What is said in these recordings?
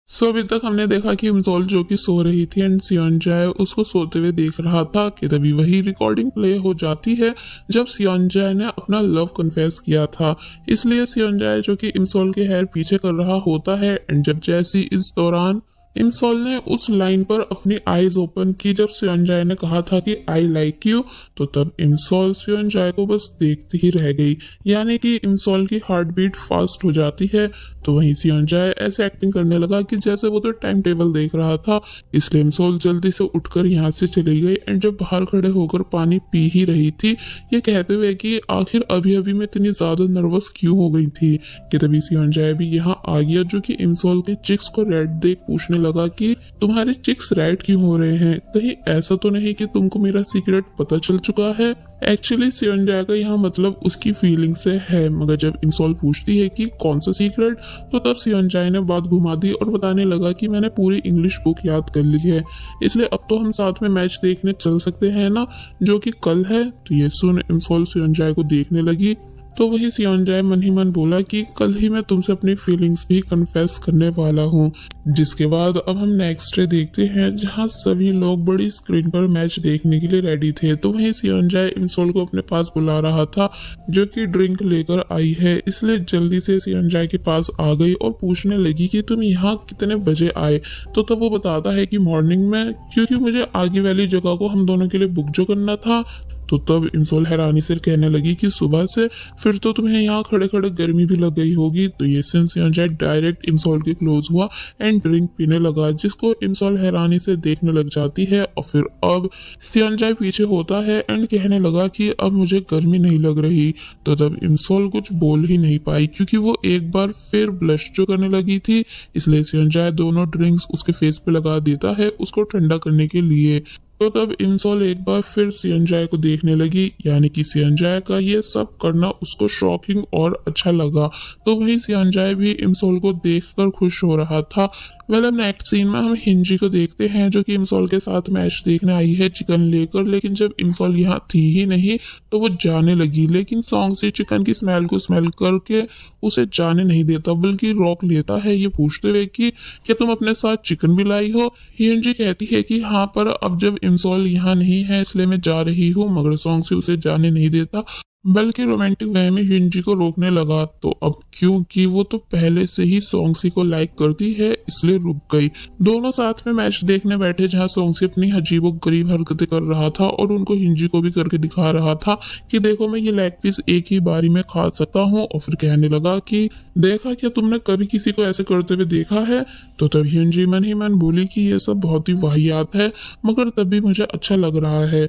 अभी तक हमने देखा कि इम्सोल जो कि सो रही थी एंड सियोनजाए उसको सोते हुए देख रहा था कि तभी वही रिकॉर्डिंग प्ले हो जाती है जब सियोनजाए ने अपना लव कन्फेस किया था। इसलिए सियोनजाए जो कि इम्सोल के हेयर पीछे कर रहा होता है एंड जब जैसी इस दौरान इम्सोल ने उस लाइन पर अपनी आईज ओपन की जब सियोनजाए ने कहा था कि आई लाइक यू, तो तब इम्सोल सियोनजाए को बस देखती ही रह गई। यानी कि इम्सोल की हार्ट बीट फास्ट हो जाती है। तो वहीं सियोनजाए ऐसे एक्टिंग करने लगा कि जैसे वो तो टाइम टेबल देख रहा था। इसलिए इम्सोल जल्दी से उठकर यहाँ से चली गई एंड जब बाहर खड़े होकर पानी पी ही रही थी, ये कहते हुए कि आखिर अभी अभी मैं इतनी ज्यादा नर्वस क्यों हो गई थी, कि तभी सियोनजाए भी यहाँ आ गया जो कि इम्सोल के चिक्स को रेड देख पूछने लगा कि तुम्हारे चिक्स रेड क्यों हो रहे हैं, कहीं ऐसा तो नहीं कि तुमको मेरा सीक्रेट पता चल चुका है। एक्चुअली सियोनजाए का यहाँ मतलब उसकी फीलिंग से है, मगर जब इम्सोल पूछती है कि कौन सा सीक्रेट, तो तब सियोनजाए ने बात घुमा दी और बताने लगा कि मैंने पूरी इंग्लिश बुक याद कर ली है, इसलिए अब तो हम साथ में मैच देखने चल सकते हैं ना, जो कि कल है। तो ये सुन इम्सोल सियोनजाए को देखने लगी। तो वही सियोनजाए मन ही मन बोला कि कल ही मैं तुमसे अपनी फीलिंग्स भी कन्फेस करने वाला हूँ। जिसके बाद अब हम नेक्स्ट डे देखते हैं जहाँ सभी लोग बड़ी स्क्रीन पर मैच देखने के लिए रेडी थे। तो वही सियोनजाए इम्सोल को अपने पास बुला रहा था जो कि ड्रिंक लेकर आई है, इसलिए जल्दी से सियोनजाए के पास आ गई और पूछने लगी कि तुम यहाँ कितने बजे आए। तो तब वो बताता है कि मॉर्निंग में, क्योंकि मुझे आगे वाली जगह को हम दोनों के लिए बुक जो करना था। तो तब इम्सोल हैरानी से कहने लगी कि सुबह से फिर तो तुम्हें यहाँ खड़े खड़े गर्मी भी लग गई होगी। तो ये सुन सियोनजाए डायरेक्ट इम्सोल के क्लोज हुआ एंड ड्रिंक पीने लगा, जिसको इम्सोल हैरानी से देखने लग जाती है। और फिर अब सियोनजाए पीछे होता है एंड कहने लगा कि अब मुझे गर्मी नहीं लग रही। तो तब इम्सोल कुछ बोल ही नहीं पाई क्योंकि वो एक बार फिर ब्लश जो करने लगी थी, इसलिए सियोनजाए दोनों ड्रिंक्स उसके फेस पे लगा देता है उसको ठंडा करने के लिए। तो तब इम्सोल एक बार फिर सियोनजाए को देखने लगी, यानी कि सियोनजाए का ये सब करना उसको शॉकिंग और अच्छा लगा। तो वही सियोनजाए भी इम्सोल को देखकर खुश हो रहा था। अब नेक्स्ट सीन में हम हिंजी को देखते हैं जो कि इम्सोल के साथ मैच देखने आई है चिकन लेकर, लेकिन जब इम्सोल यहाँ थी ही नहीं तो वो जाने लगी, लेकिन सॉन्ग से चिकन की स्मेल को स्मेल करके उसे जाने नहीं देता बल्कि रोक लेता है, ये पूछते हुए कि क्या तुम अपने साथ चिकन भी लाई हो। हिंजी कहती है कि हाँ, पर अब जब इम्सोल यहाँ नहीं है इसलिए मैं जा रही हूँ, मगर सॉन्ग से उसे जाने नहीं देता बल्कि रोमांटिक वे में हिंजी को रोकने लगा। तो अब क्योंकि वो तो पहले से ही सोंगसी को लाइक करती है इसलिए रुक गई। दोनों साथ में मैच देखने बैठे जहां सोंगसी अपनी अजीबो गरीब हरकतें कर रहा था और उनको हिंजी को भी करके दिखा रहा था कि देखो मैं ये लेग पीस एक ही बारी में खा सकता हूँ। और फिर कहने लगा कि देखा क्या तुमने कभी किसी को ऐसे करते हुए देखा है। तो तब हिंजी मन ही मन बोली कि ये सब बहुत ही वाहियात है, मगर तभी मुझे अच्छा लग रहा है।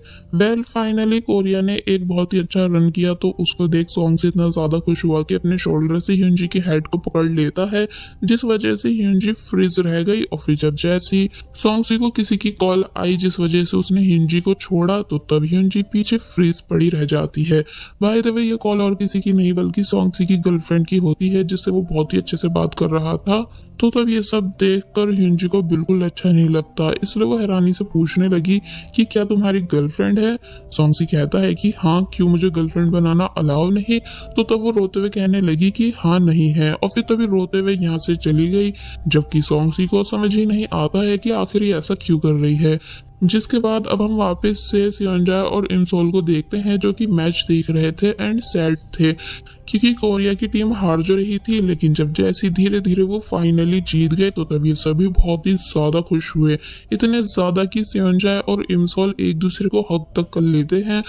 फाइनली कोरिया ने एक बहुत ही अच्छा रन किया, तो उसको देख सोंगसी इतना ज्यादा खुश हुआ कि अपने शोल्डर से हिंजी की हेड को पकड़ लेता है, जिस वजह से हिंजी फ्रीज रह गई। और फिर जब जैसी सोंगसी को किसी की कॉल आई जिस वजह से उसने हिंजी को छोड़ा, तो तब हिंजी पीछे फ्रीज पड़ी रह जाती है। बाय द वे ये कॉल और किसी की नहीं बल्कि सोंगसी की गर्लफ्रेंड की होती है जिससे वो बहुत ही अच्छे से बात कर रहा था। तो तब ये सब देखकर हिंजी को बिल्कुल अच्छा नहीं लगता, इसलिए वो हैरानी से पूछने लगी कि क्या तुम्हारी गर्लफ्रेंड है। सोंगसी कहता है कि हाँ, क्यों मुझे गर्लफ्रेंड बनाना अलाउ नहीं। तो तब वो रोते हुए कहने लगी कि हाँ नहीं है, और फिर तभी रोते हुए यहाँ से चली गई, जबकि सोंगसी को समझ ही नहीं आता है कि आखिर ये ऐसा क्यों कर रही है। जिसके बाद अब हम वापस से सियोनजाए और इम्सोल को देखते हैं जो कि मैच देख रहे थे एंड सैड थे क्योंकि कोरिया की टीम हार जो रही थी, लेकिन जब जैसे धीरे धीरे वो फाइनली जीत गए तो तब ये सभी बहुत ही ज्यादा खुश हुए, इतने ज्यादा कि सियोनजाए और इम्सोल एक दूसरे को हक तक कर लेते हैं।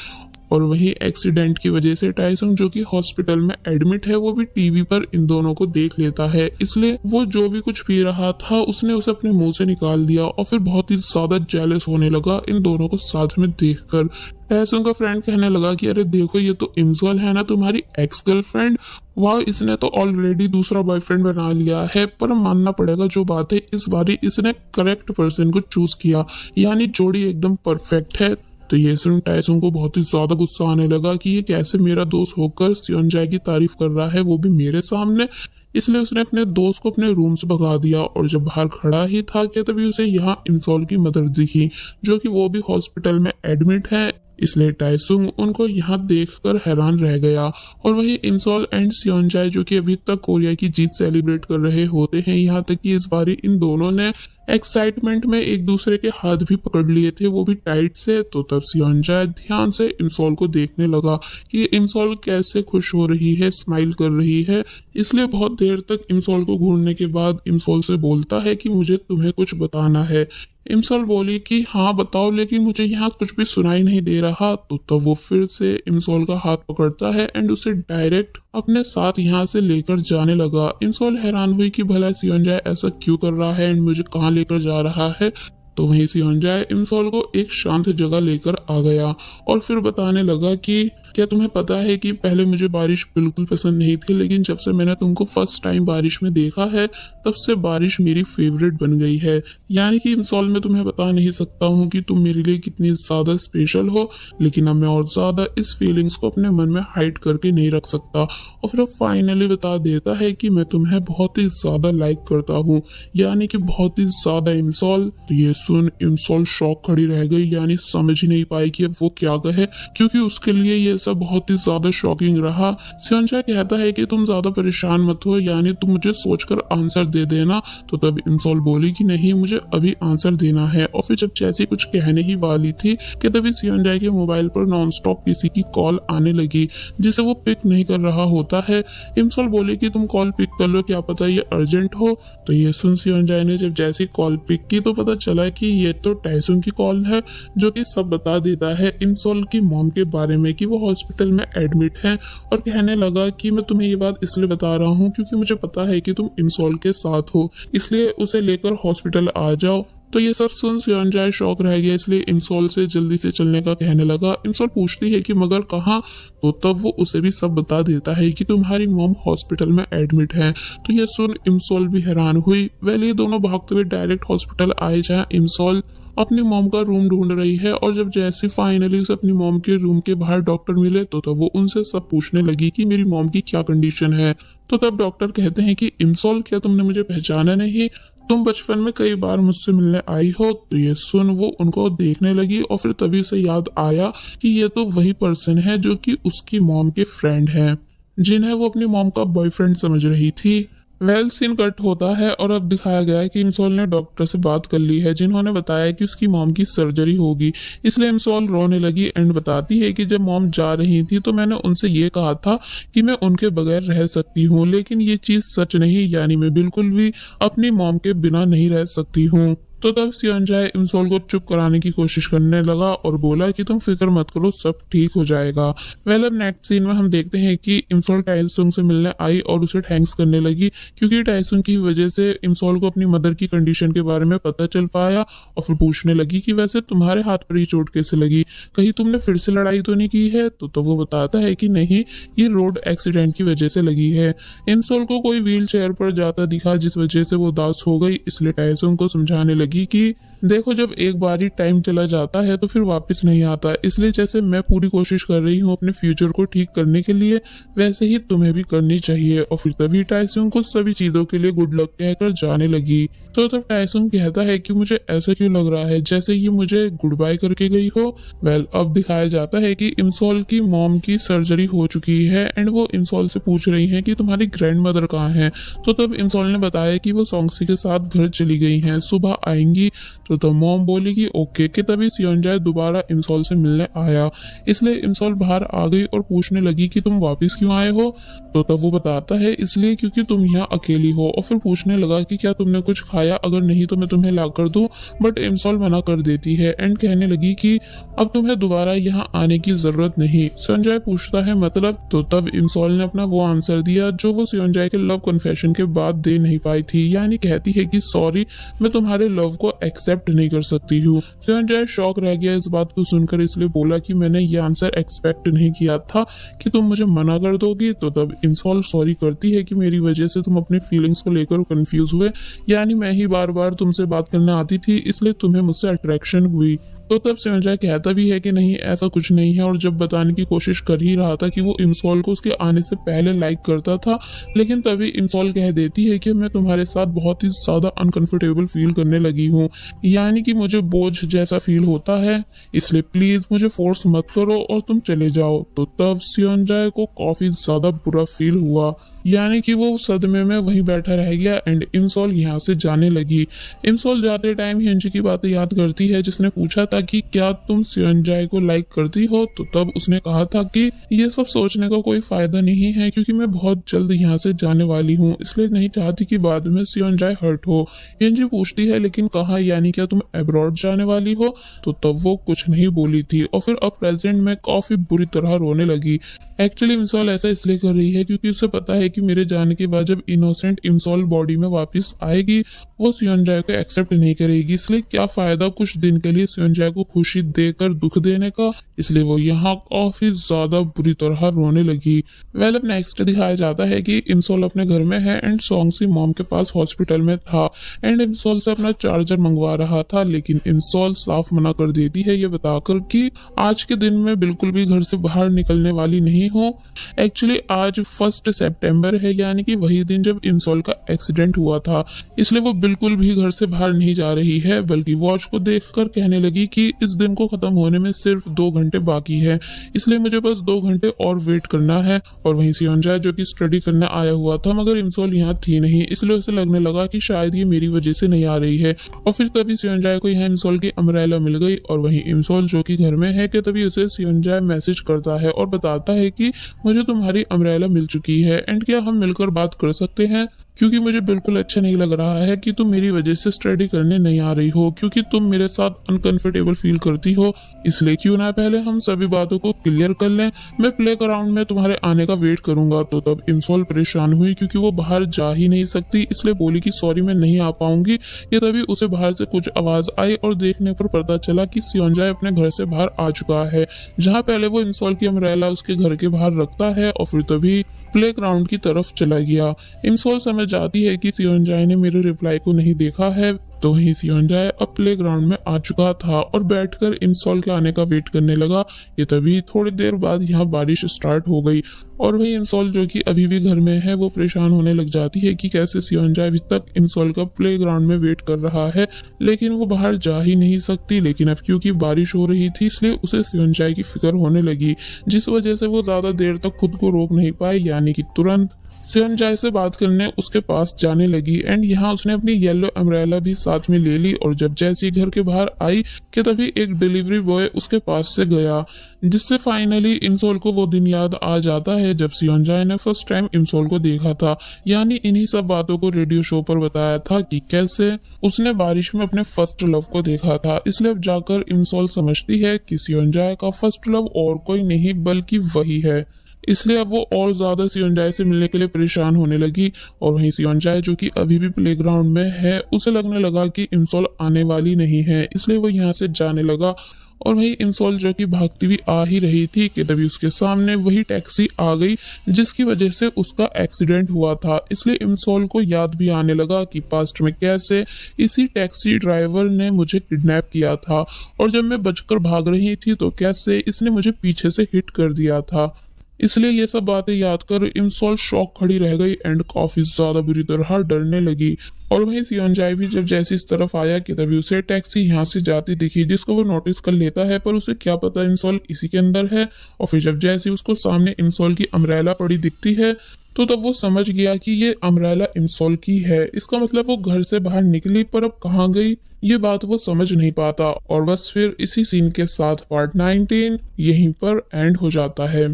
और वही एक्सीडेंट की वजह से टाइसंग जो कि हॉस्पिटल में एडमिट है वो भी टीवी पर इन दोनों को देख लेता है, इसलिए वो जो भी कुछ पी रहा था उसने उसे अपने मुंह से निकाल दिया और फिर बहुत ही ज्यादा जेलस होने लगा इन दोनों को साथ में देखकर। टाइसंग का फ्रेंड कहने लगा कि अरे देखो ये तो इम्सोल है ना तुम्हारी एक्स गर्लफ्रेंड, वाह इसने तो ऑलरेडी दूसरा बॉयफ्रेंड बना लिया है। पर मानना पड़ेगा जो बात है इस बारी इसने करेक्ट पर्सन को चूज किया, यानी जोड़ी एकदम परफेक्ट है। तो ये सुन टाइसंग को बहुत ही ज्यादा गुस्सा आने लगा कि ये कैसे मेरा दोस्त होकर सियोनजाए की तारीफ कर रहा है, वो भी मेरे सामने। इसलिए उसने अपने दोस्त को अपने रूम से भगा दिया और जब बाहर खड़ा ही था कि तभी उसे यहाँ इम्सोल की मदर दिखी जो कि वो भी हॉस्पिटल में एडमिट है। इसलिए टाइसुंग उनको यहाँ देखकर हैरान रह गया। और वही इमसॉल एंड सियोनजाए जो कि अभी तक कोरिया की जीत सेलिब्रेट कर रहे होते हैं, यहाँ तक कि इस बारी इन दोनों ने एक्साइटमेंट में एक दूसरे के हाथ भी पकड़ लिए थे, वो भी टाइट से। तो तब सियोनजाए ध्यान से इमसॉल को देखने लगा कि इमसॉल कैसे खुश हो रही है, स्माइल कर रही है। इसलिए बहुत देर तक इमसॉल को घूरने के बाद इमसॉल से बोलता है कि मुझे तुम्हें कुछ बताना है। इमसॉल बोली कि हाँ बताओ, लेकिन मुझे यहाँ कुछ भी सुनाई नहीं दे रहा। तो तब वो फिर से इमसॉल का हाथ पकड़ता है एंड उसे डायरेक्ट अपने साथ यहाँ से लेकर जाने लगा। इमसॉल हैरान हुई कि भला सियोनजाए ऐसा क्यों कर रहा है एंड मुझे कहाँ लेकर जा रहा है। तो वहीं सियोनजाए इमसॉल को एक शांत जगह लेकर आ गया और फिर बताने लगा कि क्या तुम्हें पता है कि पहले मुझे बारिश बिल्कुल पसंद नहीं थी, लेकिन जब से मैंने तुमको फर्स्ट टाइम बारिश में देखा है तब से बारिश मेरी फेवरेट बन गई है। यानी कि इमसॉल मैं तुम्हें बता नहीं सकता हूँ कि तुम मेरे लिए कितनी ज्यादा स्पेशल हो, लेकिन अब मैं और ज्यादा इस फीलिंग्स को अपने मन में हाइड करके नहीं रख सकता। और फिर फाइनली बता देता है कि मैं तुम्हें बहुत ही ज्यादा लाइक करता हूँ, यानी कि बहुत ही ज्यादा। इमसॉल तो ये सुन इमसॉल शॉक खड़ी रह गई, यानी समझ ही नहीं पाई कि अब वो क्या कहे, क्योंकि उसके लिए ये सब बहुत ही ज्यादा शॉकिंग रहा। सियोनजाए कहता है कि तुम ज्यादा परेशान मत हो, यानी तुम मुझे सोचकर आंसर दे देना। तो तब इमसॉल बोली कि नहीं, मुझे अभी आंसर देना है। और फिर जब जैसी कुछ कहने ही वाली थी कि तभी सियोनजाए के मोबाइल पर नॉनस्टॉप किसी की कॉल आने लगी, जिसे वो पिक नहीं कर रहा होता है। इमसॉल बोली कि तुम कॉल पिक कर लो, क्या पता ये अर्जेंट हो। तो ये सुन सियोनजाए ने जब जैसी कॉल पिक की तो पता चला कि ये तो टाइसुंग की कॉल है, जो कि सब बता देता है इमसॉल की मॉम के बारे में कि वो हॉस्पिटल में एडमिट है। और कहने लगा कि मैं तुम्हें ये बात इसलिए बता रहा हूँ क्योंकि मुझे पता है कि तुम इमसॉल के साथ हो, इसलिए उसे लेकर हॉस्पिटल आ जाओ। तो ये सब सुन सियोनजाए शॉक रह गया, इसलिए इमसॉल से जल्दी से चलने का कहने लगा। इमसॉल पूछती है कि मगर कहाँ। तो तब वो उसे भी सब बता देता है कि तुम्हारी मॉम हॉस्पिटल में एडमिट है। तो ये सुन इमसॉल भी हैरान हुई। वेल ये दोनों भागते हुए डायरेक्ट हॉस्पिटल आए जहाँ इमसॉल अपनी मॉम का रूम ढूंढ रही है। और जब जैसे फाइनली उसे अपनी मॉम के रूम के बाहर डॉक्टर मिले तो तब वो उनसे सब पूछने लगी कि मेरी मॉम की क्या कंडीशन है। तो तब डॉक्टर कहते हैं कि इमसॉल, क्या तुमने मुझे पहचाना नहीं? तुम बचपन में कई बार मुझसे मिलने आई हो। तो ये सुन वो उनको देखने लगी और फिर तभी उसे याद आया कि ये तो वही पर्सन है जो कि उसकी मॉम के फ्रेंड है, जिन्हें वो अपनी मॉम का बॉयफ्रेंड समझ रही थी। वेल सीन कट होता है और अब दिखाया गया है कि इमसॉल ने डॉक्टर से बात कर ली है, जिन्होंने बताया कि उसकी मॉम की सर्जरी होगी। इसलिए इमसॉल रोने लगी एंड बताती है कि जब मॉम जा रही थी तो मैंने उनसे ये कहा था कि मैं उनके बगैर रह सकती हूँ, लेकिन ये चीज सच नहीं, यानी मैं बिल्कुल भी अपनी मॉम के बिना नहीं रह सकती हूँ। तो तब सियोनजाए इमसॉल को चुप कराने की कोशिश करने लगा और बोला कि तुम फिक्र मत करो, सब ठीक हो जाएगा। वेल अब नेक्स्ट सीन में हम देखते हैं कि इमसॉल टाइसुंग से मिलने आई और उसे थैंक्स करने लगी, क्योंकि टाइसुंग की वजह से इमसॉल को अपनी मदर की कंडीशन के बारे में पता चल पाया। और फिर पूछने लगी कि वैसे तुम्हारे हाथ पर ही चोट कैसे लगी, कहीं तुमने फिर से लड़ाई तो नहीं की है? तो वो बताता है कि नहीं, ये रोड एक्सीडेंट की वजह से लगी है। इमसॉल को कोई व्हील चेयर पर जाता दिखा, जिस वजह से वो उदास हो गई। इसलिए टाइसुंग को समझाने लगी कि देखो, जब एक बार ही टाइम चला जाता है तो फिर वापस नहीं आता, इसलिए जैसे मैं पूरी कोशिश कर रही हूँ अपने फ्यूचर को ठीक करने के लिए, वैसे ही तुम्हें भी करनी चाहिए। और फिर तभी टाइसुंग को सभी चीजों के लिए गुड लक कहकर जाने लगी। तो तब टाइसुंग कहता है कि मुझे ऐसा क्यों लग रहा है जैसे ये मुझे गुड बाय करके गई हो। वेल अब दिखाया जाता है कि इमसॉल की मॉम की सर्जरी हो चुकी है एंड वो इमसॉल से पूछ रही है कि तुम्हारी ग्रैंड मदर कहाँ है। तो तब इमसॉल ने बताया कि वो सॉन्गसी के साथ घर चली गई हैं, सुबह आएंगी। तो तब मॉम बोली कि ओके। कि तभी सियोनजाए दोबारा इमसॉल से मिलने आया, इसलिए इमसॉल बाहर आ गई और पूछने लगी कि तुम वापस क्यों आए हो। तो तब वो बताता है इसलिए क्योंकि तुम यहाँ अकेली हो। और फिर पूछने लगा कि क्या तुमने कुछ खाया, अगर नहीं तो मैं तुम्हें ला कर दूं। बट इमसॉल मना कर देती है एंड कहने लगी कि अब तुम्हें दोबारा यहाँ आने की जरूरत नहीं। सियोनजाए पूछता है मतलब। तो तब इमसॉल ने अपना वो आंसर दिया जो वो सियोनजाए के लव कन्फेशन के बाद दे नहीं पाई थी, यानी कहती है कि सॉरी, मैं तुम्हारे लव को एक्सेप्ट नहीं कर सकती हूँ। सियोनजाए शॉक रह गया इस बात को सुनकर, इसलिए बोला कि मैंने ये आंसर एक्सपेक्ट नहीं किया था कि तुम मुझे मना कर दोगी। तो तब इमसॉल सॉरी करती है कि मेरी वजह से तुम अपनी फीलिंग्स को लेकर कंफ्यूज हुए, यानी मैं ही बार बार तुमसे बात करने आती थी, इसलिए तुम्हें मुझसे अट्रैक्शन हुई। तो तब संजय कहता भी है कि नहीं ऐसा कुछ नहीं है, और जब बताने की कोशिश कर ही रहा था कि वो इमसोल को उसके आने से पहले लाइक करता था, लेकिन तभी इमसोल कह देती है कि मैं तुम्हारे साथ बहुत ही ज्यादा अनकंफर्टेबल फील करने लगी हूँ, यानी कि मुझे बोझ जैसा फील होता है, इसलिए प्लीज मुझे फोर्स मत करो और तुम चले जाओ। तो तब संजय को काफी ज्यादा बुरा फील हुआ, यानी कि वो सदमे में वहीं बैठा रह गया एंड इमसोल यहाँ से जाने लगी। इमसोल जाते टाइम हिंजी की बातें याद करती है जिसने पूछा था कि क्या तुम संजय को लाइक करती हो, तो तब उसने कहा था कि ये सब सोचने का कोई फायदा नहीं है क्योंकि मैं बहुत जल्द यहाँ से जाने वाली हूँ, इसलिए नहीं चाहती कि बाद में संजय हर्ट हो। हिंजी पूछती है लेकिन कहा, यानी क्या तुम अब्रॉड जाने वाली हो, तो तब वो कुछ नहीं बोली थी और फिर अब प्रेजेंट में काफी बुरी तरह रोने लगी। एक्चुअली इमसोल ऐसा इसलिए कर रही है क्योंकि उसे पता है कि मेरे जाने के बाद जब इनोसेंट इमसोल बॉडी में वापस आएगी वो संजय को एक्सेप्ट नहीं करेगी, इसलिए क्या फायदा कुछ दिन के लिए संजय को खुशी देकर दुख देने का, इसलिए वो यहाँ काफी ज्यादा बुरी तरह रोने लगी। वेल अब नेक्स्ट दिखाया जाता है कि इमसोल अपने घर में है एंड सॉन्गसी मॉम के पास हॉस्पिटल में था एंड इमसोल से अपना चार्जर मंगवा रहा था, लेकिन इमसोल साफ मना कर देती है ये बताकर कि आज के दिन में बिल्कुल भी घर से बाहर निकलने वाली नहीं हूँ। एक्चुअली आज 1 सितंबर है, यानी कि वही दिन जब इमसोल का एक्सीडेंट हुआ था, इसलिए वो बिल्कुल भी घर से बाहर नहीं जा रही है, बल्कि वॉच को देखकर कहने लगी कि इस दिन को खत्म होने में सिर्फ 2 घंटे बाकी है, इसलिए मुझे बस 2 घंटे और वेट करना है। और वहीं संजय जो कि स्टडी करने आया हुआ था मगर इमसोल यहाँ थी नहीं, इसलिए उसे लगने लगा कि शायद ये मेरी वजह से नहीं आ रही है, और फिर तभी संजय को यहाँ इमसोल की अम्ब्रेला मिल गई। और वहीं इमसोल जो कि घर में है कि तभी उसे संजय मैसेज करता है और बताता है कि मुझे तुम्हारी अम्ब्रेला मिल चुकी है एंड क्या हम मिलकर बात कर सकते हैं, क्योंकि मुझे बिल्कुल अच्छा नहीं लग रहा है कि तुम मेरी वजह से स्टडी करने नहीं आ रही हो, क्योंकि तुम मेरे साथ अनकंफर्टेबल फील करती हो, इसलिए क्यों ना पहले हम सभी बातों को क्लियर कर लें, मैं प्ले ग्राउंड में तुम्हारे आने का वेट करूंगा। तो तब इमसोल परेशान हुई क्योंकि वो बाहर जा ही नहीं सकती, इसलिए बोली कि सॉरी मैं नहीं आ पाऊंगी। ये तभी उसे बाहर से कुछ आवाज आई और देखने पर पता चला कि संजय अपने घर से बाहर आ चुका है, जहाँ पहले वो इमसोल की अम्ब्रेला उसके घर के बाहर रखता है और फिर तभी प्ले ग्राउंड की तरफ चला गया। इमसोल समझ जाती है कि संजय ने मेरे रिप्लाई को नहीं देखा है, तो वहीं संजय अब प्ले ग्राउंड में आ चुका था और बैठकर इमसोल के आने का वेट करने लगा। ये तभी थोड़ी देर बाद यहाँ बारिश स्टार्ट हो गई और वही इमसोल जो कि अभी भी घर में है वो परेशान होने लग जाती है कि कैसे संजय अभी तक इमसोल का प्ले ग्राउंड में वेट कर रहा है, लेकिन वो बाहर जा ही नहीं सकती। लेकिन अब क्योंकि बारिश हो रही थी इसलिए उसे संजय की फिक्र होने लगी, जिस वजह से वो ज्यादा देर तक खुद को रोक नहीं पाई, यानी कि तुरंत संजय से बात करने उसके पास जाने लगी एंड यहाँ उसने अपनी येलो अम्ब्रेला भी साथ में ले ली। और जब जैसी घर के बाहर आई कि तभी एक डिलीवरी बॉय उसके पास से गया, जिससे फाइनली इमसोल को वो दिन याद आ जाता है जब संजय ने फर्स्ट टाइम इमसोल को देखा था, यानी इन्हीं सब बातों को रेडियो शो पर बताया था कि कैसे उसने बारिश में अपने फर्स्ट लव को देखा था। इसलिए अब जाकर इमसोल समझती है कि संजय का फर्स्ट लव और कोई नहीं बल्कि वही है, इसलिए अब वो और ज्यादा संजय से मिलने के लिए परेशान होने लगी। और वहीं संजय जो कि अभी भी प्लेग्राउंड में है उसे लगने लगा कि इमसोल आने वाली नहीं है, इसलिए वो यहाँ से जाने लगा। और वही इमसोल जो कि भागती हुई आ ही रही थी कि तभी उसके सामने वही टैक्सी आ गई जिसकी वजह से उसका एक्सीडेंट हुआ था। इसलिए इमसोल को याद भी आने लगा कि पास्ट में कैसे इसी टैक्सी ड्राइवर ने मुझे किडनैप किया था और जब मैं बचकर भाग रही थी तो कैसे इसने मुझे पीछे से हिट कर दिया था। इसलिए ये सब बातें याद कर इमसोल शॉक खड़ी रह गई एंड काफी ज्यादा बुरी तरह डरने लगी। और वहीं संजय भी जब जैसे इस तरफ आया कि तभी उसे टैक्सी यहाँ से जाती दिखी, जिसको वो नोटिस कर लेता है, पर उसे क्या पता इमसोल इसी के अंदर है। और फिर जब जैसे उसको सामने इमसोल की अम्ब्रेला पड़ी दिखती है तो तब वो समझ गया कि ये अम्ब्रेला इमसोल की है, इसका मतलब वो घर से बाहर निकली पर अब कहाँ गई ये बात वो समझ नहीं पाता। और बस फिर इसी सीन के साथ पार्ट 19 यहीं पर एंड हो जाता है।